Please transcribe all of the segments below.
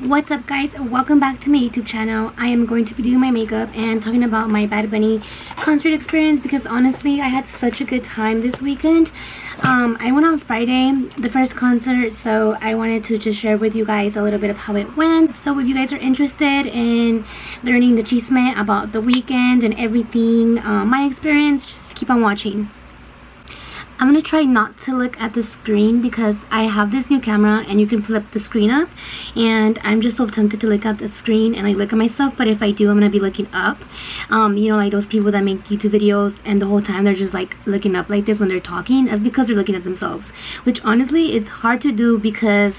What's up guys, welcome back to my YouTube channel. I am going to be doing my makeup and talking about my Bad Bunny concert experience because honestly I had such a good time this weekend. I went on Friday, the first concert, so I wanted to just share with you guys a little bit of how it went. So if you guys are interested in learning the chisme about the weekend and everything, my experience, just keep on watching. I'm gonna try not to look at the screen because I have this new camera and you can flip the screen up, and I'm just so tempted to look at the screen and like look at myself, but if I do, I'm gonna be looking up. You know, like those people that make YouTube videos and the whole time they're just like looking up like this when they're talking. That's because they're looking at themselves, which honestly it's hard to do because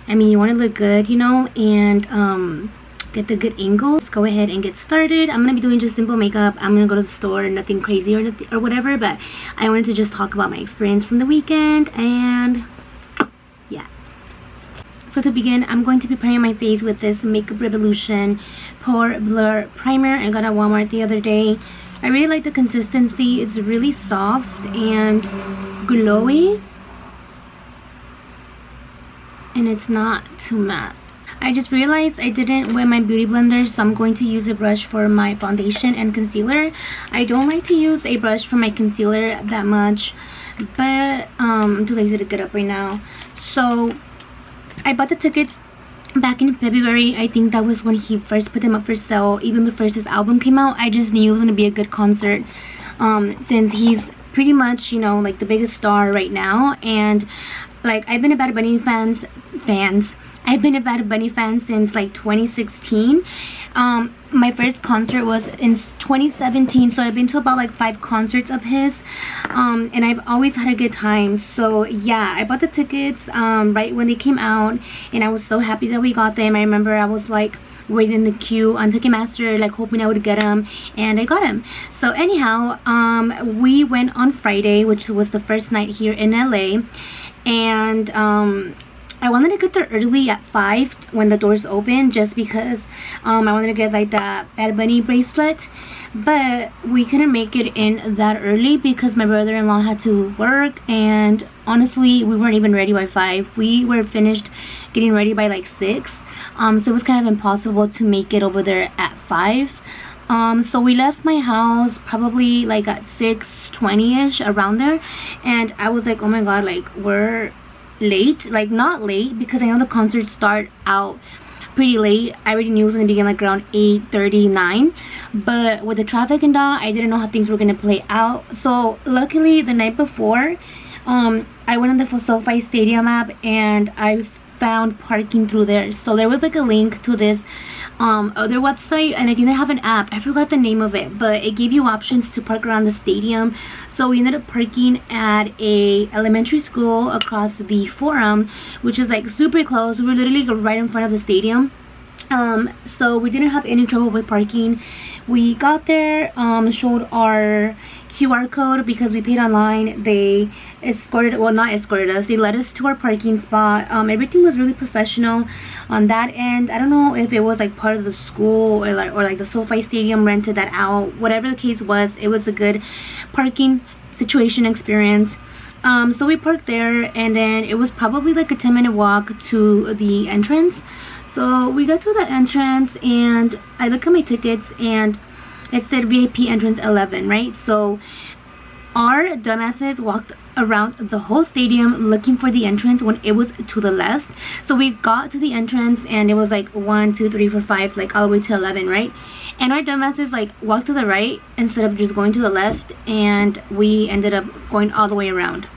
I mean you want to look good, you know, and get the good angles. Let's go ahead and get started. I'm gonna be doing just simple makeup. I'm gonna go to the store, nothing crazy or whatever, but I wanted to just talk about my experience from the weekend, and yeah. So to begin, I'm going to be priming my face with this Makeup Revolution Pore Blur Primer. I got at Walmart the other day. I really like the consistency. It's really soft and glowy, and it's not too matte. I just realized I didn't wear my beauty blender, so I'm going to use a brush for my foundation and concealer. I don't like to use a brush for my concealer that much, but I'm too lazy to get up right now. So I bought the tickets back in February. I think that was when he first put them up for sale, even before his album came out. I just knew it was going to be a good concert since he's pretty much, you know, like the biggest star right now. And like I've been a Bad Bunny I've been a Bad Bunny fan since like 2016. My first concert was in 2017, so I've been to about like 5 concerts of his, and I've always had a good time. So yeah, I bought the tickets right when they came out, and I was so happy that we got them. I remember I was like waiting in the queue on Ticketmaster, like hoping I would get them, and I got them. So anyhow, we went on Friday, which was the first night here in LA, and I wanted to get there early at 5 when the doors open, just because I wanted to get like that Bad Bunny bracelet, but we couldn't make it in that early because my brother-in-law had to work, and honestly we weren't even ready by 5. We were finished getting ready by like 6, so it was kind of impossible to make it over there at 5. So we left my house probably like at 6:20ish, around there, and I was like, oh my god, like we're late. Like not late because I know the concerts start out pretty late. I already knew it was gonna begin like around 8:39, but with the traffic and all, I didn't know how things were gonna play out. So luckily the night before, I went on the SoFi Stadium app and I found parking through there. So there was like a link to this other website, and I think they have an app. I forgot the name of it, but it gave you options to park around the stadium. So we ended up parking at a elementary school across the Forum, which is like super close. We were literally right in front of the stadium. So we didn't have any trouble with parking. We got there, showed our QR code because we paid online. They escorted, well not escorted us, they led us to our parking spot. Everything was really professional on that end. I don't know if it was like part of the school or like the SoFi Stadium rented that out. Whatever the case was, it was a good parking situation experience. So we parked there, and then it was probably like a 10-minute walk to the entrance. So we got to the entrance and I looked at my tickets and it said VIP entrance 11, right? So our dumbasses walked around the whole stadium looking for the entrance when it was to the left. So we got to the entrance and it was like 1, 2, 3, 4, 5, like all the way to 11, right? And our dumbasses like walked to the right instead of just going to the left, and we ended up going all the way around.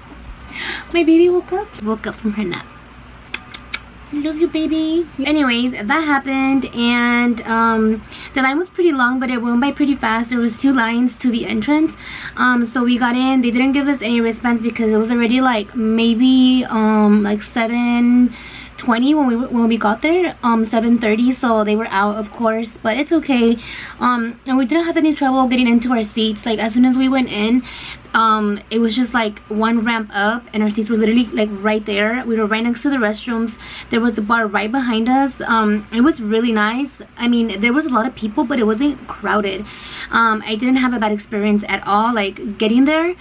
My baby woke up from her nap. Love you, baby. Anyways, that happened, and the line was pretty long, but it went by pretty fast. There was 2 lines to the entrance. So we got in. They didn't give us any wristbands because it was already like maybe like 7:20 when we got there, 7:30, so they were out, of course, but it's okay. And we didn't have any trouble getting into our seats. Like as soon as we went in, it was just like one ramp up and our seats were literally like right there. We were right next to the restrooms. There was a bar right behind us. It was really nice. I mean, there was a lot of people, but it wasn't crowded. I didn't have a bad experience at all like getting there.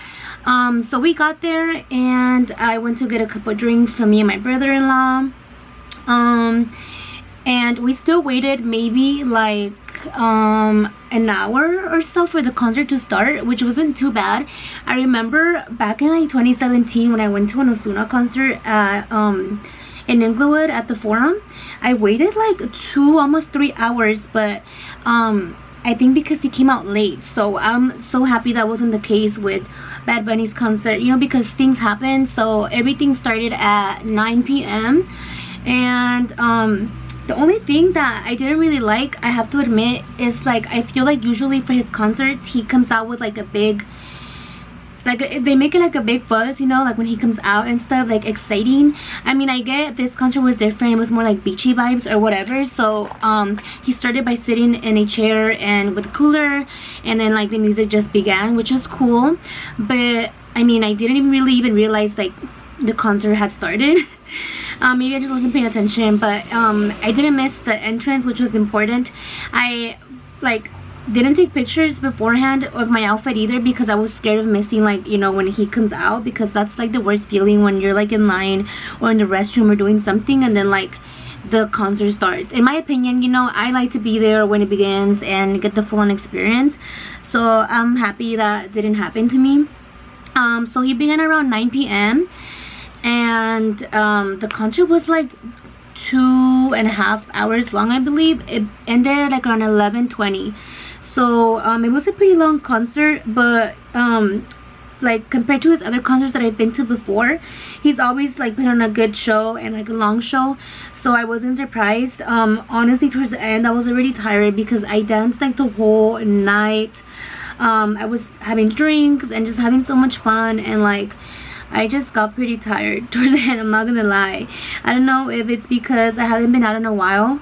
So we got there and I went to get a couple of drinks from me and my brother-in-law. and we still waited maybe like an hour or so for the concert to start, which wasn't too bad. I remember back in like 2017 when I went to an Ozuna concert at in Inglewood at the Forum. I waited like almost 3 hours, but I think because he came out late. So I'm so happy that wasn't the case with Bad Bunny's concert, you know, because things happen. So everything started at 9 p.m. and the only thing that I didn't really like, I have to admit, is like I feel like usually for his concerts he comes out with like a big, like they make it like a big buzz, you know, like when he comes out and stuff, like exciting. I mean, I get this concert was different, it was more like beachy vibes or whatever. So he started by sitting in a chair and with a cooler, and then like the music just began, which was cool. But I mean, I didn't even realize like the concert had started. Maybe I just wasn't paying attention, but I didn't miss the entrance, which was important. I like didn't take pictures beforehand of my outfit either, because I was scared of missing, like, you know, when he comes out, because that's like the worst feeling when you're like in line or in the restroom or doing something and then like the concert starts. In my opinion, you know, I like to be there when it begins and get the full-on experience. So I'm happy that didn't happen to me. So he began around 9 p.m. and the concert was like 2.5 hours long, I believe. It ended like around 11:20. So it was a pretty long concert, but like compared to his other concerts that I've been to before, he's always like put on a good show and like a long show. So I wasn't surprised. Honestly, towards the end I was already tired because I danced like the whole night. I was having drinks and just having so much fun, and like I just got pretty tired towards the end, I'm not gonna lie. I don't know if it's because I haven't been out in a while.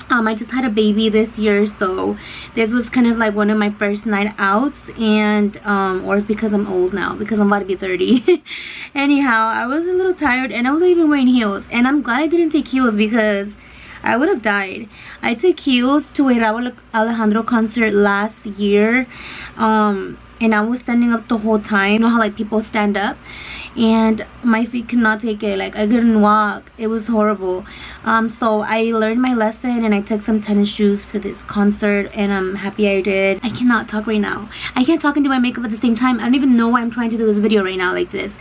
I just had a baby this year, so this was kind of like one of my first night outs, and or it's because I'm old now, because I'm about to be 30. Anyhow, I was a little tired and I wasn't even wearing heels, and I'm glad I didn't take heels because I would have died. I took heels to a Raúl Alejandro concert last year, and I was standing up the whole time. You know how like people stand up, and my feet could not take it. Like I couldn't walk. It was horrible. So I learned my lesson and I took some tennis shoes for this concert, and I'm happy I did. I cannot talk right now. I can't talk and do my makeup at the same time. I don't even know why I'm trying to do this video right now like this,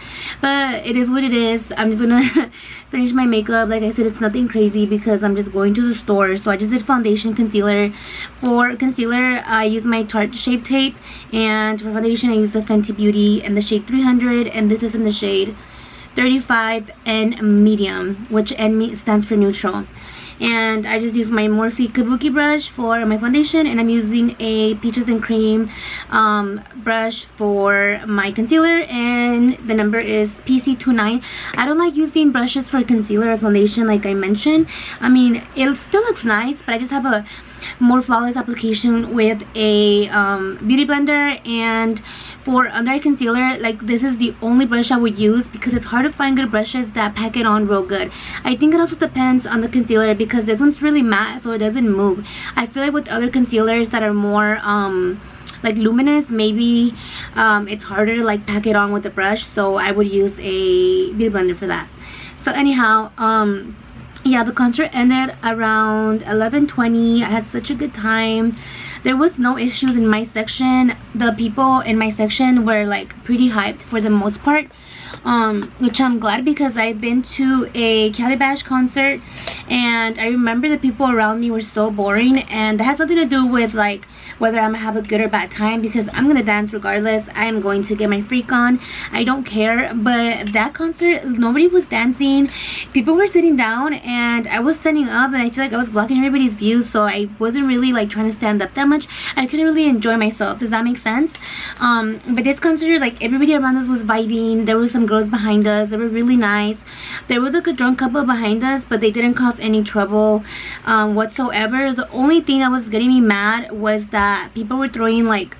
but it is what it is. I'm just gonna finish my makeup. Like I said, it's nothing crazy because I'm just going to the store. So I just did foundation, concealer. For concealer I use my Tarte Shape Tape, and for foundation I use the Fenty Beauty and the shade 300, and this is in the shade 35 and medium, which N stands for neutral. And I just use my Morphe Kabuki brush for my foundation, and I'm using a peaches and cream brush for my concealer, and the number is PC29. I don't like using brushes for concealer or foundation like I mentioned. I mean, it still looks nice, but I just have a more flawless application with a beauty blender. And for under eye concealer, like this is the only brush I would use because it's hard to find good brushes that pack it on real good. I think it also depends on the concealer because this one's really matte, so it doesn't move. I feel like with other concealers that are more like luminous, maybe it's harder to like pack it on with a brush, so I would use a beauty blender for that. So anyhow, yeah, the concert ended around 11:20. I had such a good time. There was no issues in my section. The people in my section were like pretty hyped for the most part, which I'm glad because I've been to a Calibash concert and I remember the people around me were so boring, and that has something to do with like whether I'm gonna have a good or bad time, because I'm gonna dance regardless. I am going to get my freak on. I don't care. But that concert, nobody was dancing. People were sitting down and I was standing up, and I feel like I was blocking everybody's views, so I wasn't really like trying to stand up that much. I couldn't really enjoy myself. Does that make sense? But this concert, like everybody around us was vibing. There was some girls behind us. They were really nice. There was like a drunk couple behind us, but they didn't cause any trouble whatsoever. The only thing that was getting me mad was that people were throwing like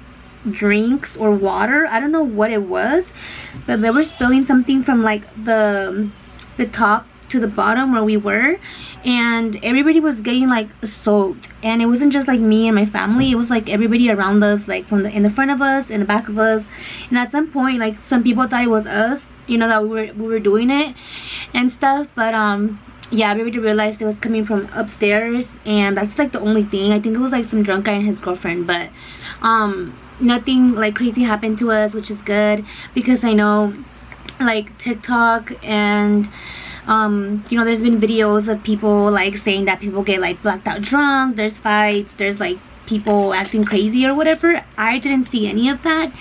drinks or water. I don't know what it was, but they were spilling something from like the top to the bottom where we were, and everybody was getting like soaked. And it wasn't just like me and my family, it was like everybody around us, like from in the front of us, in the back of us. And at some point, like some people thought it was us, you know, that we were doing it and stuff. But yeah, everybody realized it was coming from upstairs, and that's like the only thing. I think it was like some drunk guy and his girlfriend, but nothing like crazy happened to us, which is good, because I know like TikTok and you know, there's been videos of people like saying that people get like blacked out drunk, there's fights, there's like people acting crazy or whatever. I didn't see any of that.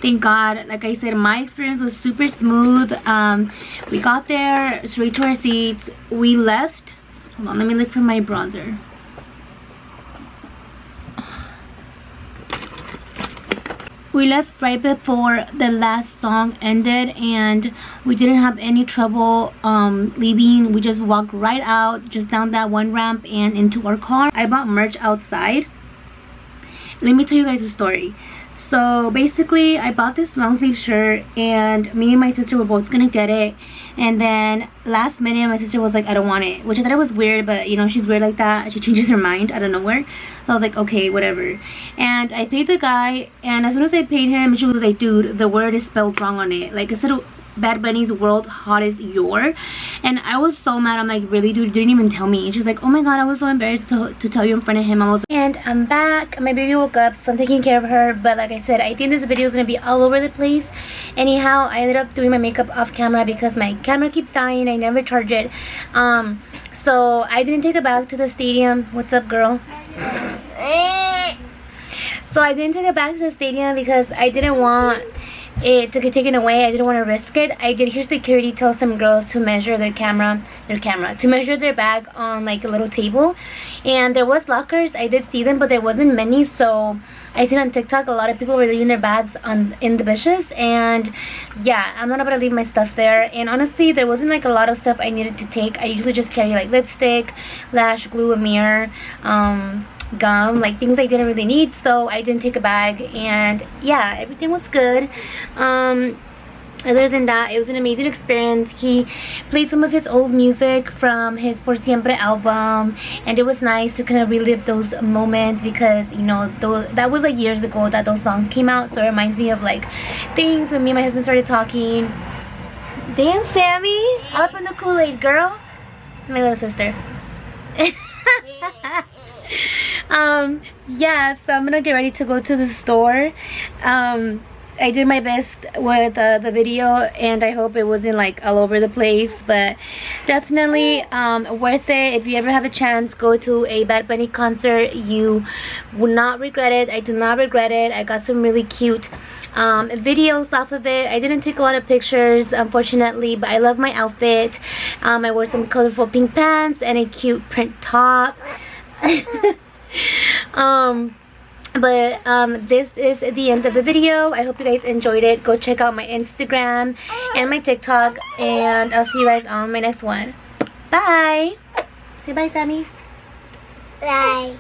Thank God. Like I said, my experience was super smooth. We got there straight to our seats. We left. Hold on, let me look for my bronzer. We left right before the last song ended, and we didn't have any trouble leaving. We just walked right out, just down that one ramp and into our car. I bought merch outside. Let me tell you guys a story. So basically, I bought this long sleeve shirt, and me and my sister were both gonna get it, and then last minute my sister was like, I don't want it, which I thought it was weird, but you know, she's weird like that. She changes her mind out of nowhere. So I was like, okay, whatever. And I paid the guy, and as soon as I paid him, she was like, dude, the word is spelled wrong on it. Like, instead of Bad Bunny's World Hottest Your, and I was so mad. I'm like, really, dude, you didn't even tell me. And she's like, oh my god, I was so embarrassed to tell you in front of him. I was, and I'm back. My baby woke up, so I'm taking care of her. But like I said, I think this video is gonna be all over the place. Anyhow, I ended up doing my makeup off camera because my camera keeps dying. I never charge it. So I didn't take it back to the stadium. What's up, girl? So I didn't take it back to the stadium because I didn't want it to get taken away. I didn't want to risk it. I did hear security tell some girls to measure to measure their bag on like a little table, and there was lockers. I did see them, but there wasn't many. So I seen on TikTok a lot of people were leaving their bags in the bushes, and yeah, I'm not about to leave my stuff there. And honestly, there wasn't like a lot of stuff I needed to take. I usually just carry like lipstick, lash glue, a mirror, gum, like things I didn't really need, so I didn't take a bag. And yeah, everything was good. Other than that, it was an amazing experience. He played some of his old music from his Por Siempre album, and it was nice to kind of relive those moments, because you know, that was like years ago that those songs came out, so it reminds me of like things when me and my husband started talking. Damn, Sammy, up in the Kool-Aid, girl. My little sister. Yeah, so I'm gonna get ready to go to the store. I did my best with the video, and I hope it wasn't like all over the place, but definitely worth it. If you ever have a chance, go to a Bad Bunny concert. You will not regret it. I do not regret it. I got some really cute videos off of it. I didn't take a lot of pictures, unfortunately, but I love my outfit. I wore some colorful pink pants and a cute print top. This is the end of the video. I hope you guys enjoyed it. Go check out my Instagram and my TikTok, and I'll see you guys on my next one. Bye. Say bye, Sammy. Bye.